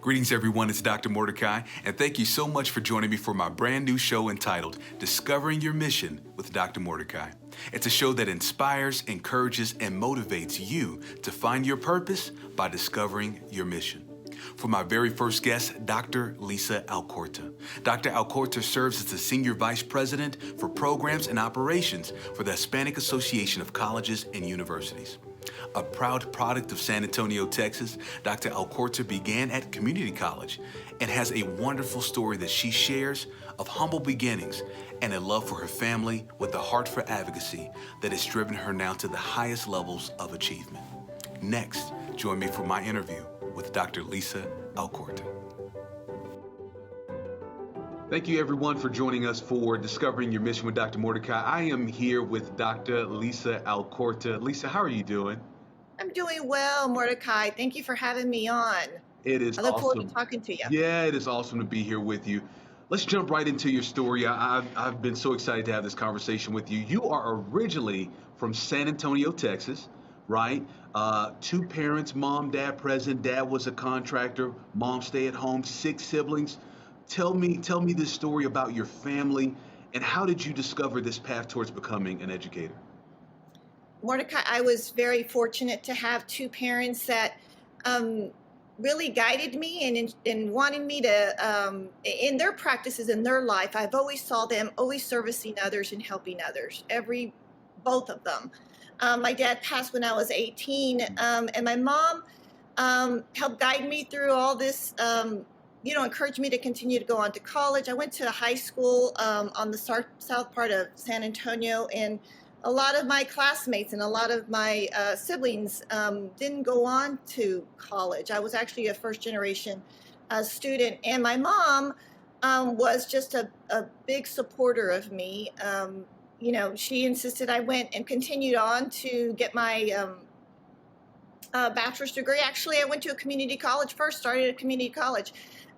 Greetings, everyone. It's Dr. Mordecai, and thank you so much for joining me for my brand new show entitled Discovering Your Mission with Dr. Mordecai. It's a show that inspires, encourages, and motivates you to find your purpose by discovering your mission. For my very first guest, Dr. Lisa Alcorta. Dr. Alcorta serves as the Senior Vice President for Programs and Operations for the Hispanic Association of Colleges and Universities. A proud product of San Antonio, Texas, Dr. Alcorta began at community college and has a wonderful story that she shares of humble beginnings and a love for her family with a heart for advocacy that has driven her now to the highest levels of achievement. Next, join me for my interview with Dr. Lisa Alcorta. Thank you, everyone, for joining us for Discovering Your Mission with Dr. Mordecai. I am here with Dr. Lisa Alcorta. Lisa, how are you doing? I'm doing well, Mordecai. Thank you for having me on. It is I look forward awesome. to talking to you. Yeah, it is awesome to be here with you. Let's jump right into your story. I've been so excited to have this conversation with you. You are originally from San Antonio, Texas, right? Two parents, mom, dad present. Dad was a contractor, mom stay at home, 6 siblings. Tell me this story about your family and how did you discover this path towards becoming an educator? Mordecai, I was very fortunate to have 2 parents that really guided me and wanted me to, in their practices in their life, I've always saw them always servicing others and helping others, both of them. My dad passed when I was 18, and my mom helped guide me through all this, encouraged me to continue to go on to college. I went to high school on the south part of San Antonio, and a lot of my classmates and a lot of my siblings didn't go on to college. I was actually a first-generation student, and my mom was just a big supporter of me. She insisted I went and continued on to get my bachelor's degree. Actually, I went to a community college first, started at a community college.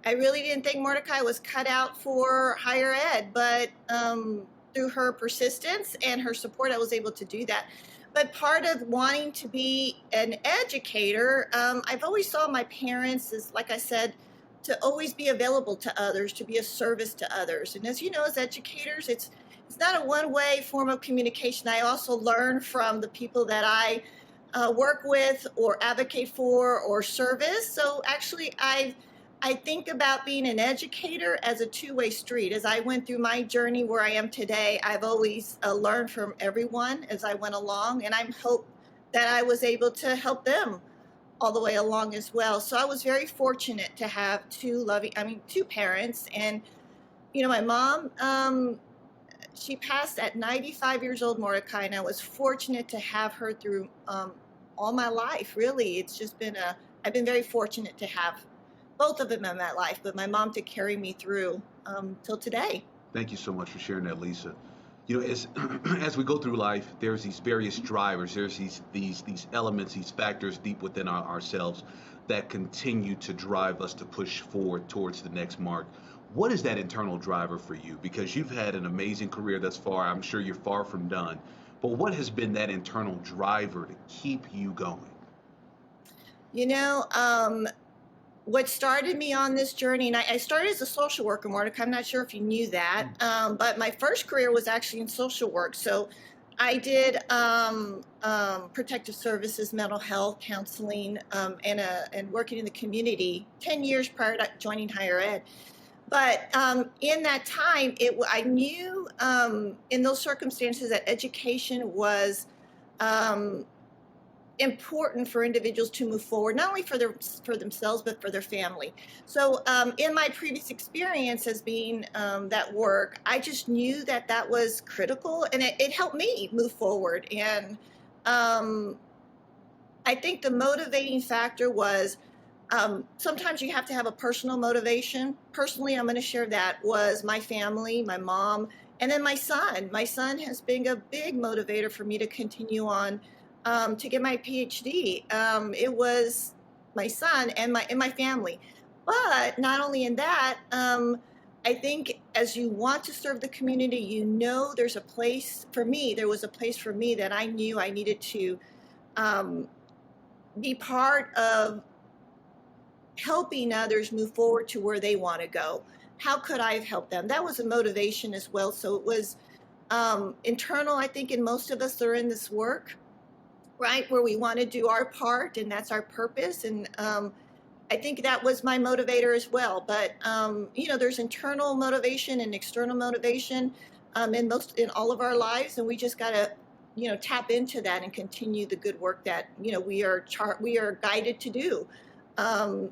I really didn't think Mordecai was cut out for higher ed, but through her persistence and her support, I was able to do that. But part of wanting to be an educator, I've always saw my parents as, like I said, to always be available to others, to be a service to others. And as you know, as educators, it's not a one-way form of communication. I also learn from the people that I work with or advocate for or service. So actually, I think about being an educator as a two-way street. As I went through my journey where I am today, I've always learned from everyone as I went along, and I hope that I was able to help them all the way along as well. So I was very fortunate to have 2 parents. And, my mom, she passed at 95 years old, Mordecai, and I was fortunate to have her through all my life, really. It's just been I've been very fortunate to have both of them in my life, but my mom to carry me through till today. Thank you so much for sharing that, Lisa. As we go through life, there's these various drivers, there's these elements, these factors deep within ourselves that continue to drive us to push forward towards the next mark. What is that internal driver for you? Because you've had an amazing career thus far. I'm sure you're far from done. But what has been that internal driver to keep you going? What started me on this journey, and I started as a social worker, Mordecai. I'm not sure if you knew that, but my first career was actually in social work. So I did protective services, mental health, counseling, and working in the community 10 years prior to joining higher ed. But in that time, I knew in those circumstances that education was important for individuals to move forward, not only for themselves, but for their family. So in my previous experience as being that work, I just knew that was critical, and it helped me move forward. And I think the motivating factor was sometimes you have to have a personal motivation. Personally, I'm going to share that was my family, my mom, and then my son. My son has been a big motivator for me to continue on to get my Ph.D. It was my son and my family. But not only in that, I think as you want to serve the community, there's a place for me. There was a place for me that I knew I needed to be part of helping others move forward to where they want to go. How could I have helped them? That was a motivation as well. So it was internal, I think, in most of us that are in this work, right, where we want to do our part, and that's our purpose. And I think that was my motivator as well. But there's internal motivation and external motivation in all of our lives, and we just got to tap into that and continue the good work that we are guided to do. That's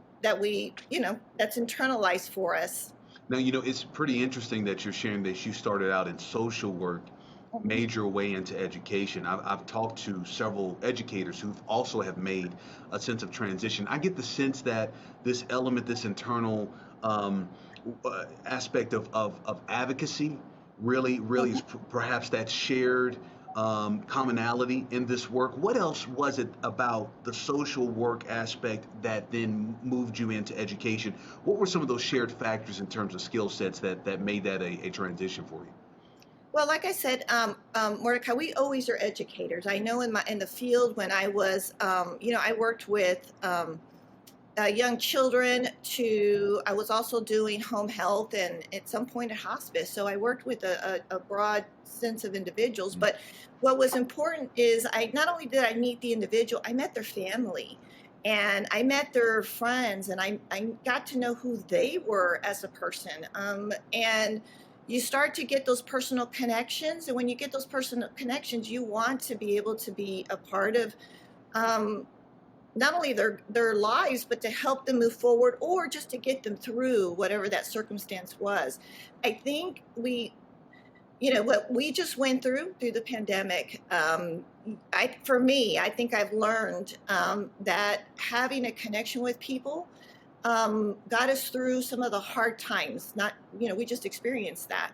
internalized for us. Now, it's pretty interesting that you're sharing this. You started out in social work, made your way into education. I've talked to several educators who also have made a sense of transition. I get the sense that this element, this internal aspect of advocacy really is perhaps that shared commonality in this work. What else was it about the social work aspect that then moved you into education? What were some of those shared factors in terms of skill sets that made that a transition for you? Well, like I said, Mordecai, we always are educators. I know in the field when I was, I worked with young children. I was also doing home health and at some point a hospice. So I worked with a broad sense of individuals. But what was important is not only did I meet the individual, I met their family. And I met their friends, and I got to know who they were as a person. And you start to get those personal connections. And when you get those personal connections, you want to be able to be a part of not only their lives, but to help them move forward or just to get them through whatever that circumstance was. I think what we just went through the pandemic, for me, I think I've learned that having a connection with people got us through some of the hard times. We just experienced that.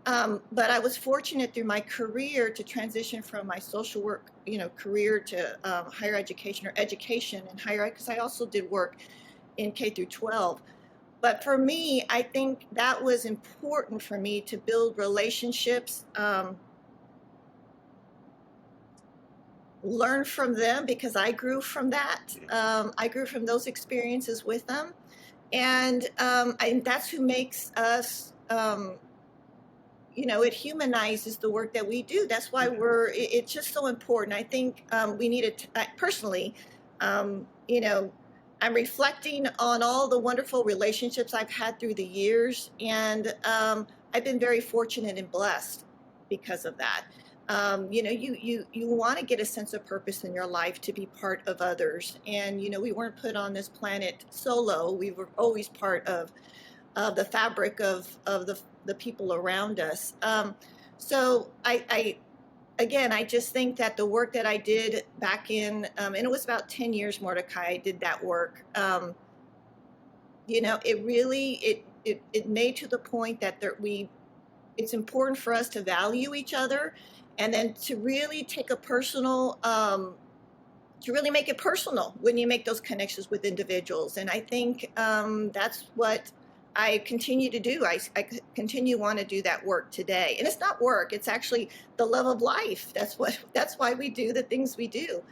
But I was fortunate through my career to transition from my social work, career to higher education or education and higher ed, because I also did work in K through 12. But for me, I think that was important for me to build relationships, learn from them, because I grew from that. I grew from those experiences with them. And that's who makes us, it humanizes the work that we do. That's why it's just so important. I think we need to, personally, I'm reflecting on all the wonderful relationships I've had through the years, and I've been very fortunate and blessed because of that. You want to get a sense of purpose in your life to be part of others, and we weren't put on this planet solo. We were always part of the fabric of the people around us. So I just think that the work that I did back in, and it was about 10 years, Mordecai, I did that work. It really, it made to the point that it's important for us to value each other, and then to really take a personal, to really make it personal when you make those connections with individuals. And I think that's what I continue to do. I continue want to do that work today. And it's not work, it's actually the love of life. That's why we do the things we do.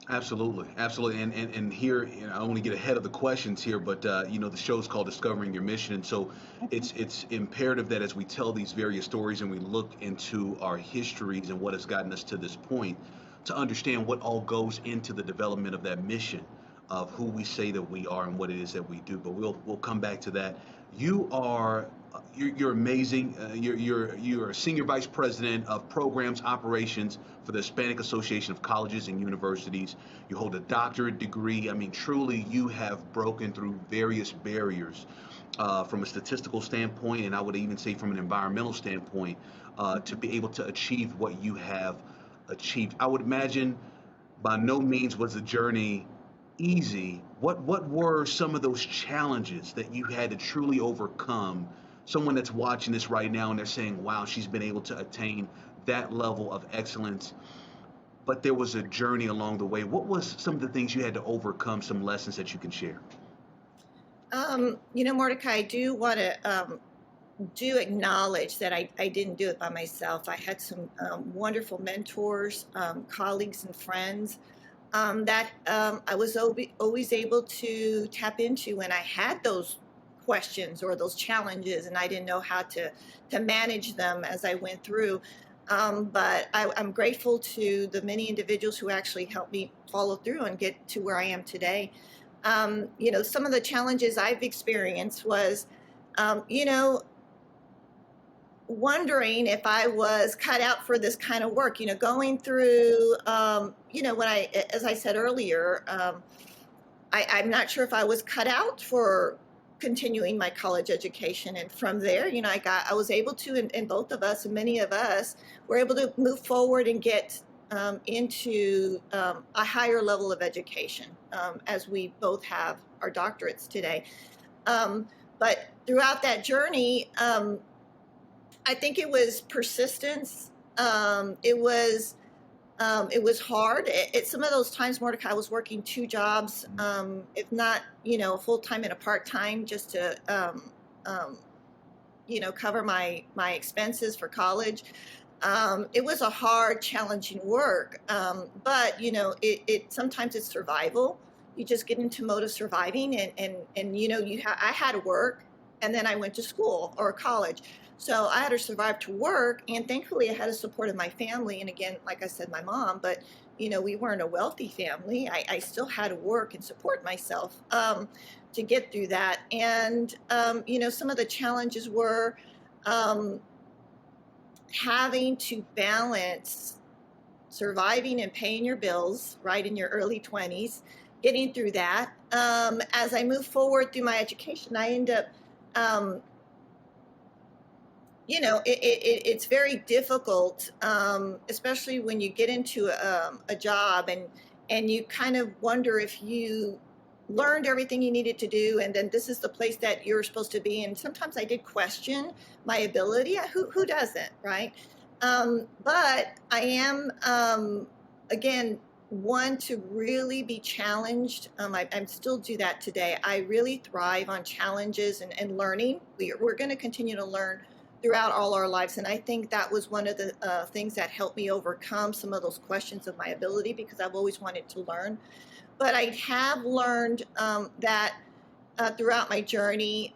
Absolutely. And here, I don't want to get ahead of the questions here, but the show's called Discovering Your Mission. And so it's imperative that as we tell these various stories and we look into our histories and what has gotten us to this point, to understand what all goes into the development of that mission of who we say that we are and what it is that we do. But we'll come back to that. You're amazing. You're a senior vice president of programs operations for the Hispanic Association of Colleges and Universities. You hold a doctorate degree. I mean, truly, you have broken through various barriers from a statistical standpoint, and I would even say from an environmental standpoint, to be able to achieve what you have achieved. I would imagine by no means was the journey easy. What were some of those challenges that you had to truly overcome? Someone that's watching this right now and they're saying, wow, she's been able to attain that level of excellence, but there was a journey along the way. What was some of the things you had to overcome, some lessons that you can share? Mordecai, I do want to do acknowledge that I didn't do it by myself. I had some wonderful mentors, colleagues and friends that I was always able to tap into when I had those questions or those challenges, and I didn't know how to manage them as I went through. But I'm grateful to the many individuals who actually helped me follow through and get to where I am today. Some of the challenges I've experienced was, you know, wondering if I was cut out for this kind of work, going through, when as I said earlier, I'm not sure if I was cut out for continuing my college education. And from there, I was able to, and both of us and many of us were able to move forward and get into a higher level of education, as we both have our doctorates today. But throughout that journey, I think it was persistence. It was hard. Some of those times, Mordecai, was working two jobs, if not, full time and a part time, just to, cover my expenses for college. It was a hard, challenging work, but it sometimes it's survival. You just get into mode of surviving, and I had to work, and then I went to school or college. So I had to survive to work, and thankfully I had the support of my family. And again, like I said, my mom, but we weren't a wealthy family. I still had to work and support myself to get through that. And, some of the challenges were having to balance surviving and paying your bills, right, in your early 20s, getting through that. As I move forward through my education, I end up, it's very difficult, especially when you get into a job and you kind of wonder if you learned everything you needed to do, and then this is the place that you're supposed to be. And sometimes I did question my ability. Who doesn't, right? But I am, again, one to really be challenged. I still do that today. I really thrive on challenges and learning. We're going to continue to learn throughout all our lives. And I think that was one of the things that helped me overcome some of those questions of my ability, because I've always wanted to learn. But I have learned that throughout my journey,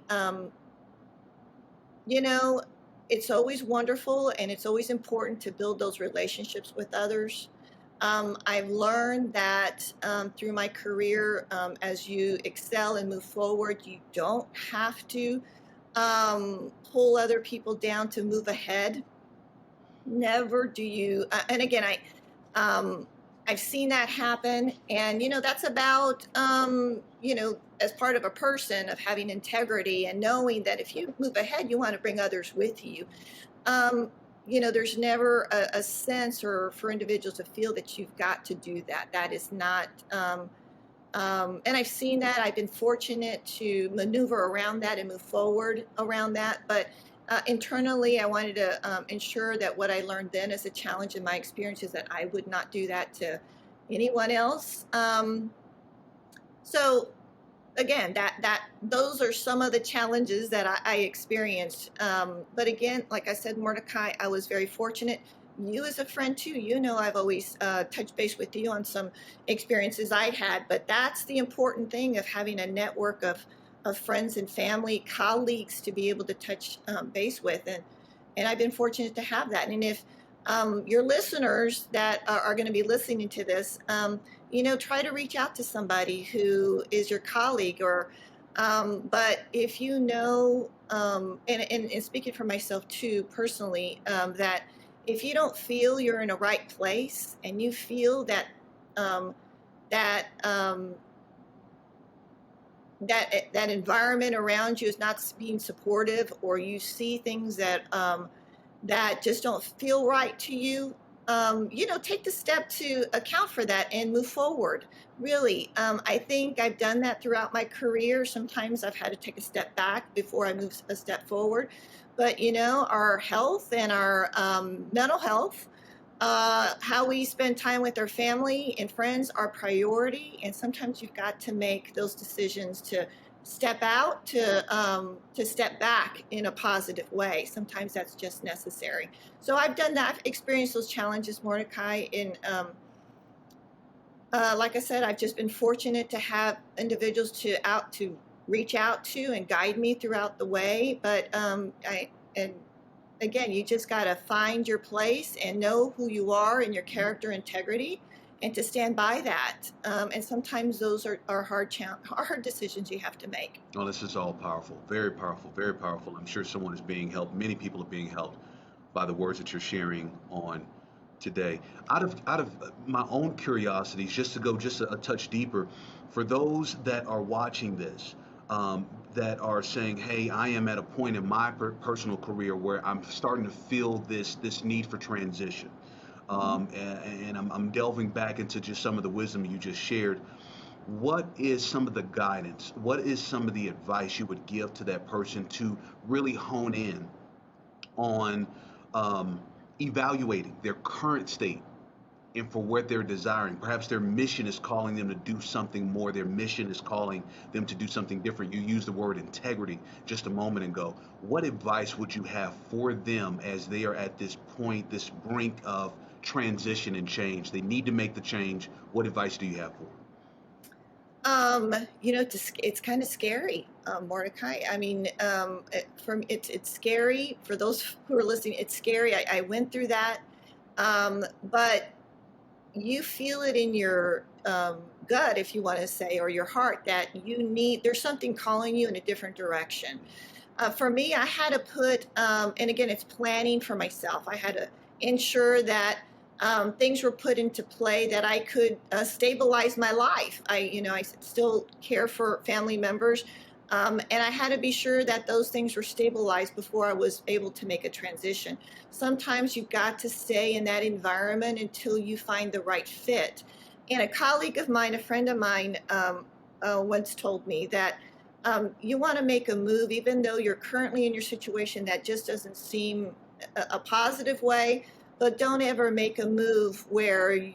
it's always wonderful and it's always important to build those relationships with others. I've learned that through my career, as you excel and move forward, you don't have to pull other people down to move ahead. Never do you. And again, I've seen that happen, and that's about as part of a person, of having integrity and knowing that if you move ahead, you want to bring others with you. There's never a sense or for individuals to feel that you've got to do that. That is not. And I've seen that. I've been fortunate to maneuver around that and move forward around that. But internally, I wanted to ensure that what I learned then as a challenge in my experiences, that I would not do that to anyone else. So again, those are some of the challenges that I experienced. But again, like I said, Mordecai, I was very fortunate. You as a friend too, I've always touched base with you on some experiences I had, but that's the important thing of having a network of friends and family, colleagues to be able to touch base with. And I've been fortunate to have that. And if your listeners that are going to be listening to this, try to reach out to somebody who is your colleague, or but if and speaking for myself too, personally, that if you don't feel you're in a right place and you feel that that environment around you is not being supportive, or you see things that that just don't feel right to you, take the step to account for that and move forward. Really, I think I've done that throughout my career. Sometimes I've had to take a step back before I move a step forward. But, our health and our mental health, how we spend time with our family and friends are priority. And sometimes you've got to make those decisions to step out, to step back in a positive way. Sometimes that's just necessary. So I've done that. I've experienced those challenges, Mordecai, in Like I said, I've just been fortunate to have individuals to reach out to and guide me throughout the way. But and again, you just got to find your place and know who you are and your character integrity, and to stand by that. And sometimes those are hard decisions you have to make. Oh, this is all powerful, very powerful, very powerful. I'm sure someone is being helped. Many people are being helped by the words that you're sharing on today. Out of my own curiosities, just to go just a touch deeper, for those that are watching this, that are saying, "Hey, I am at a point in my personal career where I'm starting to feel this need for transition," and I'm delving back into just some of the wisdom you just shared. What is some of the guidance? What is some of the advice you would give to that person to really hone in on evaluating their current state and for what they're desiring? Perhaps their mission is calling them to do something more. Their mission is calling them to do something different. You used the word integrity just a moment ago. What advice would you have for them as they are at this point, this brink of transition and change? They need to make the change. What advice do you have for them? It's kind of scary, Mordecai. I mean, it's scary for those who are listening. It's scary. I went through that, but you feel it in your gut, if you want to say, or your heart, that there's something calling you in a different direction. For me, I had to put, and again, it's planning for myself. I had to ensure that things were put into play that I could stabilize my life. I still care for family members, and I had to be sure that those things were stabilized before I was able to make a transition. Sometimes you've got to stay in that environment until you find the right fit. And a colleague of mine, a friend of mine, once told me that you want to make a move, even though you're currently in your situation that just doesn't seem a positive way. But don't ever make a move where you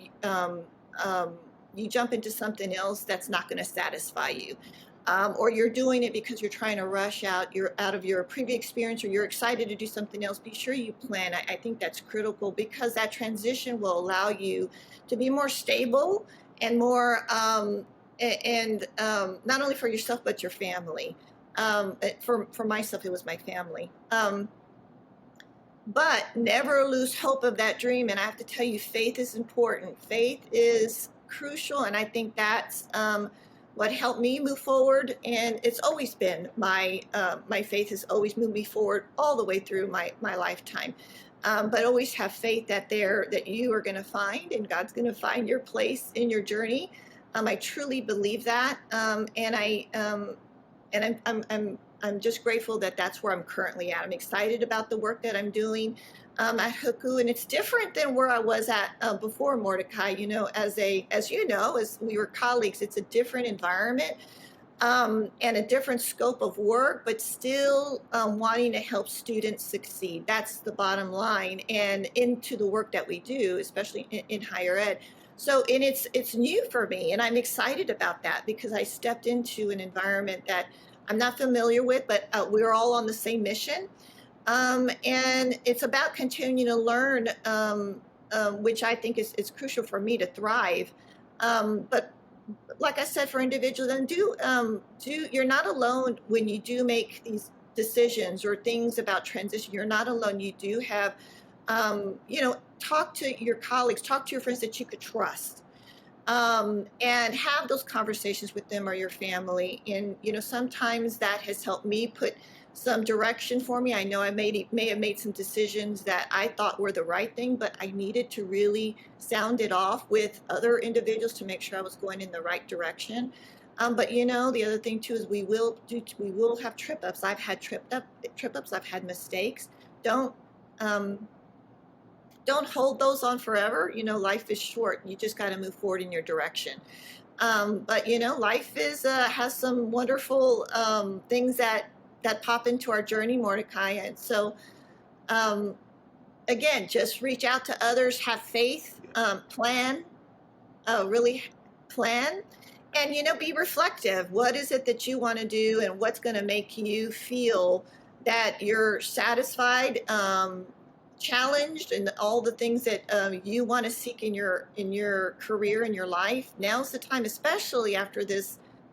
jump into something else that's not going to satisfy you, or you're doing it because you're trying to rush out. You're out of your previous experience, or you're excited to do something else. Be sure you plan. I think that's critical, because that transition will allow you to be more stable and more, not only for yourself but your family. For myself, it was my family. But never lose hope of that dream. And I have to tell you, faith is important. Faith is crucial. And I think that's what helped me move forward. And it's always been my faith has always moved me forward all the way through my lifetime. But always have faith that you are going to find, and God's going to find your place in your journey. I truly believe that. I'm just grateful that that's where I'm currently at. I'm excited about the work that I'm doing at HACU, and it's different than where I was at before, Mordecai. As we were colleagues, it's a different environment and a different scope of work, but still wanting to help students succeed. That's the bottom line, and into the work that we do, especially in higher ed. So, and it's new for me, and I'm excited about that, because I stepped into an environment that I'm not familiar with, but we're all on the same mission. And it's about continuing to learn, which I think is crucial for me to thrive. But like I said, for individuals, and you're not alone when you do make these decisions or things about transition. You're not alone. You do have, talk to your colleagues, talk to your friends that you could trust. And have those conversations with them or your family. And, sometimes that has helped me put some direction for me. I know I may have made some decisions that I thought were the right thing, but I needed to really sound it off with other individuals to make sure I was going in the right direction. But the other thing too is we will have trip ups. I've had trip ups. I've had mistakes. Don't hold those on forever. Life is short. You just got to move forward in your direction. But life has some wonderful things that pop into our journey, Mordecai. And so, again, just reach out to others, have faith, plan, really plan, and be reflective. What is it that you want to do, and what's going to make you feel that you're satisfied? challenged and all the things that you want to seek in your career, in your life, now's the time, especially after the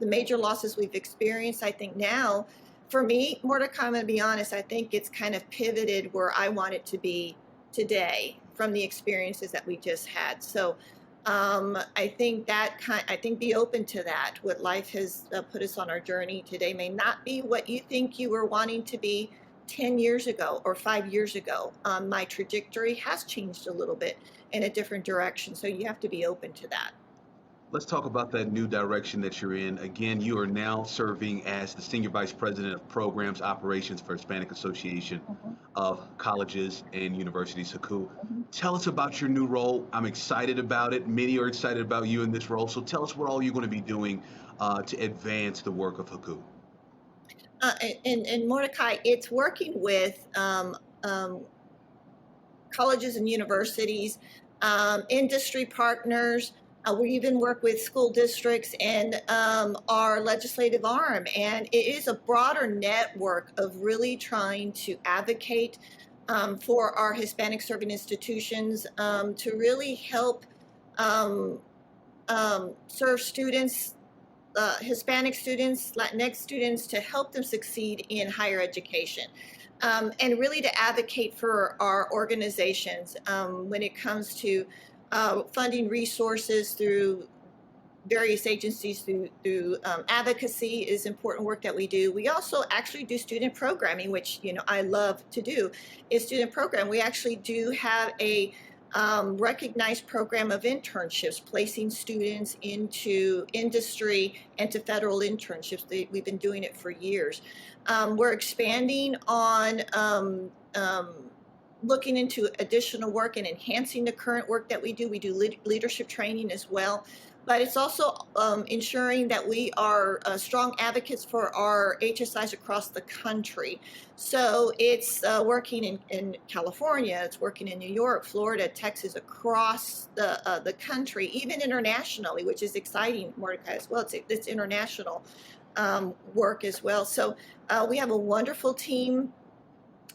major losses we've experienced. I think now, for me, Mordecai, I'm going to be honest, I think it's kind of pivoted where I want it to be today from the experiences that we just had. So I think be open to that. What life has put us on our journey today may not be what you think you were wanting to be 10 years ago or 5 years ago. My trajectory has changed a little bit in a different direction. So you have to be open to that. Let's talk about that new direction that you're in. Again, you are now serving as the Senior Vice President of Programs Operations for Hispanic Association of Colleges and Universities, HACU. Tell us about your new role. I'm excited about it. Many are excited about you in this role. So tell us what all you're going to be doing to advance the work of HACU. And Mordecai, it's working with colleges and universities, industry partners. We even work with school districts and our legislative arm. And it is a broader network of really trying to advocate for our Hispanic serving institutions to really help serve students, Hispanic students, Latinx students, to help them succeed in higher education. And really to advocate for our organizations when it comes to funding resources through various agencies, through advocacy is important work that we do. We also actually do student programming, which I love to do, is student program. We actually do have a recognized program of internships, placing students into industry and to federal internships. We've been doing it for years. We're expanding on looking into additional work and enhancing the current work that we do. We do leadership training as well. But it's also ensuring that we are strong advocates for our HSIs across the country. So it's working in California, it's working in New York, Florida, Texas, across the country, even internationally, which is exciting, Mordecai, as well. It's international work as well. So we have a wonderful team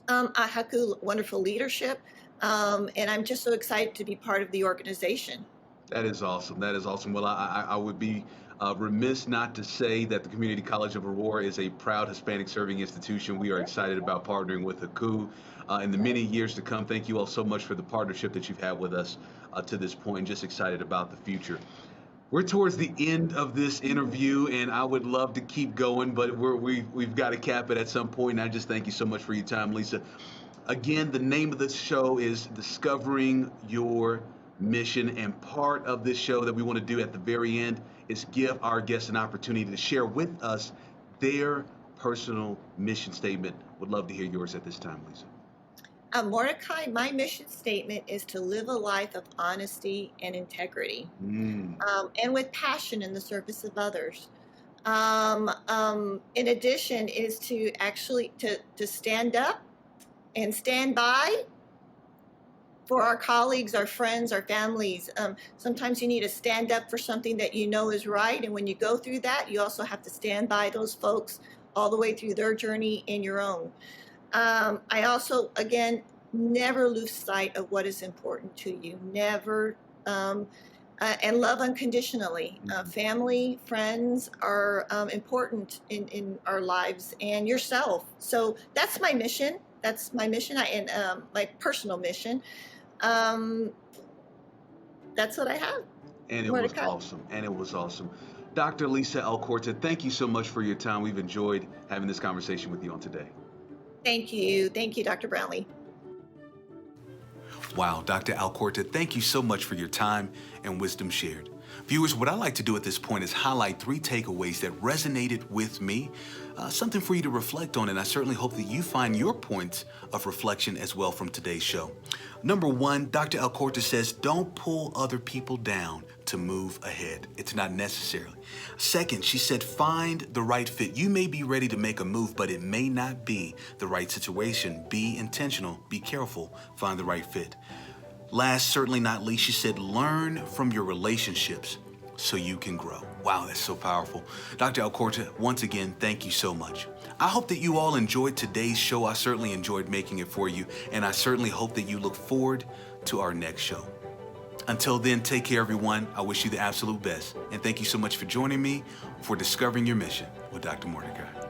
at HACU, wonderful leadership, and I'm just so excited to be part of the organization. That is awesome. That is awesome. Well, I would be remiss not to say that the Community College of Aurora is a proud Hispanic serving institution. We are excited about partnering with HACU in the many years to come. Thank you all so much for the partnership that you've had with us to this point. Just excited about the future. We're towards the end of this interview, and I would love to keep going, but we've got to cap it at some point. And I just thank you so much for your time, Lisa. Again, the name of the show is Discovering Your Mission, and part of this show that we want to do at the very end is give our guests an opportunity to share with us their personal mission statement. Would love to hear yours at this time, Lisa. Mordecai, my mission statement is to live a life of honesty and integrity, and with passion in the service of others. In addition, is to actually to stand up and stand by for our colleagues, our friends, our families. Sometimes you need to stand up for something that you know is right, and when you go through that, you also have to stand by those folks all the way through their journey and your own. I also, again, never lose sight of what is important to you. Never, and love unconditionally. Family, friends are important in our lives, and yourself. So that's my mission. That's my mission, and my personal mission. That's what I have. And it was awesome. And it was awesome. Dr. Lisa Alcorta, thank you so much for your time. We've enjoyed having this conversation with you on today. Thank you. Thank you, Dr. Brownlee. Wow, Dr. Alcorta, thank you so much for your time and wisdom shared. Viewers, what I like to do at this point is highlight 3 takeaways that resonated with me, something for you to reflect on, and I certainly hope that you find your points of reflection as well from today's show. Number 1, Dr. Alcorta says, don't pull other people down to move ahead. It's not necessary. Second, she said, find the right fit. You may be ready to make a move, but it may not be the right situation. Be intentional, be careful, find the right fit. Last, certainly not least, she said, learn from your relationships. so you can grow. Wow, that's so powerful. Dr. Alcorta, once again, thank you so much. I hope that you all enjoyed today's show. I certainly enjoyed making it for you, and I certainly hope that you look forward to our next show. Until then, take care, everyone. I wish you the absolute best, and thank you so much for joining me for Discovering Your Mission with Dr. Mordecai.